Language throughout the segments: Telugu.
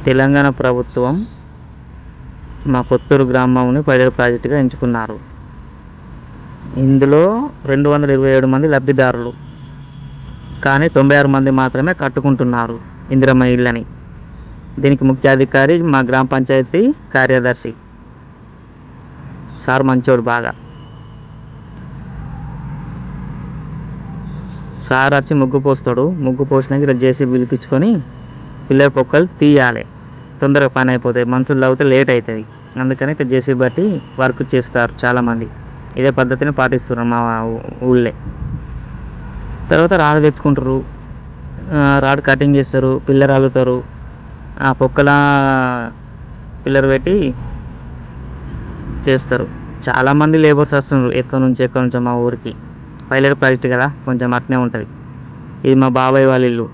తెలంగాణ ప్రభుత్వం మా కొత్తూరు గ్రామంని పైలట్ ప్రాజెక్టుగా ఎంచుకున్నారు. ఇందులో 227 మంది లబ్ధిదారులు, కానీ 96 మంది మాత్రమే కట్టుకుంటున్నారు ఇందిరమ్మ ఇళ్ళని. దీనికి ముఖ్య అధికారి మా గ్రామ పంచాయతీ కార్యదర్శి సార్, మంచోడు బాగా. సార్ వచ్చి ముగ్గు పోస్తాడు. ముగ్గు పోసినాక ఇలా జేసీబీ పిలిపించుకొని పిల్లర్ పొక్కలు తీయాలి. తొందరగా పని అయిపోతాయి. మనుషులు అవుతే లేట్ అవుతుంది. అందుకని ఇట్లా జేసీబీ బట్టి వర్క్ చేస్తారు చాలామంది. ఇదే పద్ధతిని పాటిస్తున్నారు మా ఊళ్ళే. తర్వాత రాడు తెచ్చుకుంటారు, రాడు కటింగ్ చేస్తారు, పిల్లర్ అల్లుతారు. ఆ పొక్కల పిల్లర్ పెట్టి చేస్తారు. చాలామంది లేబర్స్ వస్తున్నారు ఎక్కడి నుంచో మా ఊరికి. పైలట్ ప్రాజెక్ట్ కదా, కొంచెం అట్నే ఉంటుంది. ఇది మా బాబాయ్ వాళ్ళ ఇల్లు.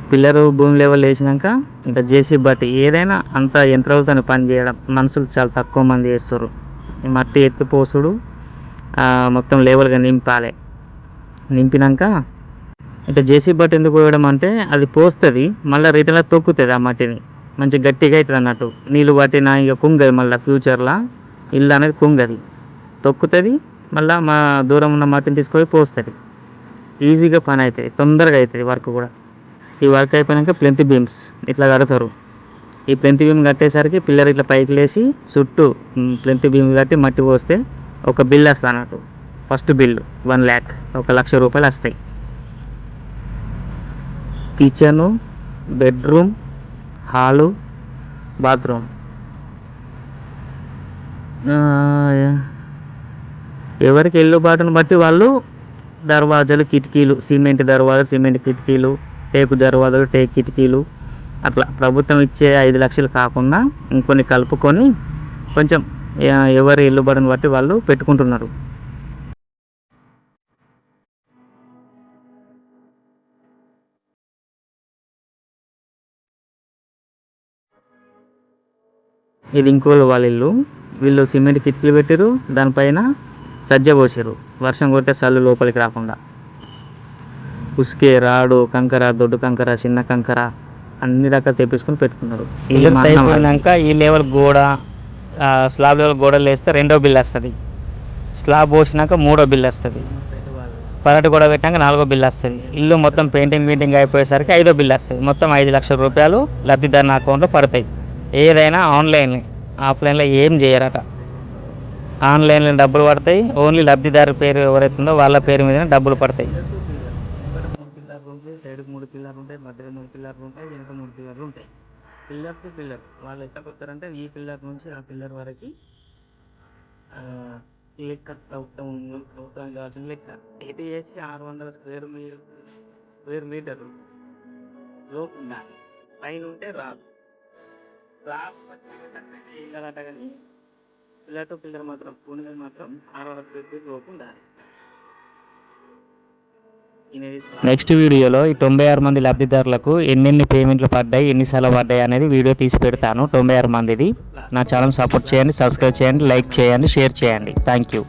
పిల్లరు భూమి లెవెల్ వేసినాక ఇంకా జేసీబీ బట్టి ఏదైనా అంత యంత్రాలతో పని చేయడం. మనుషులు చాలా తక్కువ మంది చేస్తారు. ఈ మట్టి ఎత్తిపోసుడు, మొత్తం లెవెల్గా నింపాలి. నింపినాక ఇంకా జేసీబీ బట్టి ఎందుకు పోయడం అంటే అది పోస్తుంది, మళ్ళీ రిటర్న్లో తొక్కుతుంది. ఆ మట్టిని మంచి గట్టిగా అవుతుంది అన్నట్టు. నీళ్ళు పట్టిన ఇక కుంగది, మళ్ళీ ఫ్యూచర్లో ఇల్లు అనేది కుంగది, తొక్కుతుంది. మళ్ళీ మా దూరం ఉన్న మట్టిని తీసుకొని పోస్తుంది. ఈజీగా పని అవుతుంది, తొందరగా అవుతుంది వర్క్ కూడా. ఈ వర్క్ అయిపోయాక ప్లెంత్ బీమ్స్ ఇట్లా కడతారు. ఈ ప్లెంత్ బీమ్ కట్టేసరికి పిల్లర్ ఇట్లా పైకి లేచి చుట్టూ ప్లెంత్ బీమ్ కట్టి మట్టి పోస్తే ఒక బిల్ వస్తుంది అన్నట్టు. ఫస్ట్ బిల్లు 1 lakh, 1,00,000 రూపాయలు వస్తాయి. Kitchen, bedroom, hall, bathroom. ఎవరికి వెళ్లుబాటును బట్టి వాళ్ళు దర్వాజాలు, కిటికీలు, సిమెంట్ దర్వాజాలు, సిమెంట్ కిటికీలు, టేకు దర్వాజాలు, టేకు కిటికీలు, అట్లా ప్రభుత్వం ఇచ్చే 5 లక్షలు కాకుండా ఇంకొన్ని కలుపుకొని కొంచెం ఎవరి వెళ్లుబాటును బట్టి వాళ్ళు పెట్టుకుంటున్నారు. ఇది ఇంకోళ్ళు వాళ్ళ ఇల్లు. వీళ్ళు సిమెంట్ కిటికీలు పెట్టారు, దానిపైన సజ్జ పోసారు వర్షం కొట్టే చల్లు లోపలికి రాకుండా. ఉసుకే, రాడు, కంకర, దొడ్డు కంకర, చిన్న కంకర అన్ని రకాలు తెప్పించుకొని పెట్టుకున్నారు. అయిపోయినాక ఈ లెవెల్ గోడ, స్లాబ్ లెవెల్ గోడలు వేస్తే 2వ బిల్ వస్తుంది. స్లాబ్ పోసినాక 3వ బిల్ వస్తుంది. పరటి గోడ పెట్టినాక 4వ బిల్ వస్తుంది. ఇల్లు మొత్తం పెయింటింగ్ అయిపోయేసరికి 5వ బిల్ వస్తుంది. మొత్తం 5 లక్షల రూపాయలు లబ్ధిదారుని అకౌంట్లో పడతాయి. ఏదైనా ఆన్లైన్, ఆఫ్లైన్లో ఏం చేయరట. ఆన్లైన్లో డబ్బులు పడతాయి. ఓన్లీ లబ్ధిదారు పేరు ఎవరైతుందో వాళ్ళ పేరు మీదనే డబ్బులు పడతాయి. 3 పిల్లర్లు ఉంటాయి, సైడ్కి 3 పిల్లర్లు ఉంటాయి, మధ్యలో 3 పిల్లర్లు ఉంటాయి, వెనక 3 పిల్లర్లు ఉంటాయి. పిల్లర్ టు పిల్లర్ వాళ్ళు ఎట్లా కొడతారంటే ఈ పిల్లర్ నుంచి ఆ పిల్లర్ వరకు లెక్క కావాల్సిన లెక్క ఇది చేసి 600 స్క్వేర్ మీటర్లు లోపు ఉండాలి. పైన ఉంటే రాదు. పిల్లర్ కానీ పిల్లర్ టు పిల్లర్ మాత్రం పునాది మాత్రం 60 స్క్వేర్ ఫీట్ లోపు ఉండాలి. నెక్స్ట్ వీడియోలో ఈ 96 మంది లబ్ధిదారులకు ఎన్నెన్ని పేమెంట్లు పడ్డాయి, ఎన్నిసార్లు పడ్డాయి అనేది వీడియో తీసి పెడతాను. 96 మందిది. నా ఛానల్ సపోర్ట్ చేయండి, సబ్స్క్రైబ్ చేయండి, లైక్ చేయండి, షేర్ చేయండి. Thank you.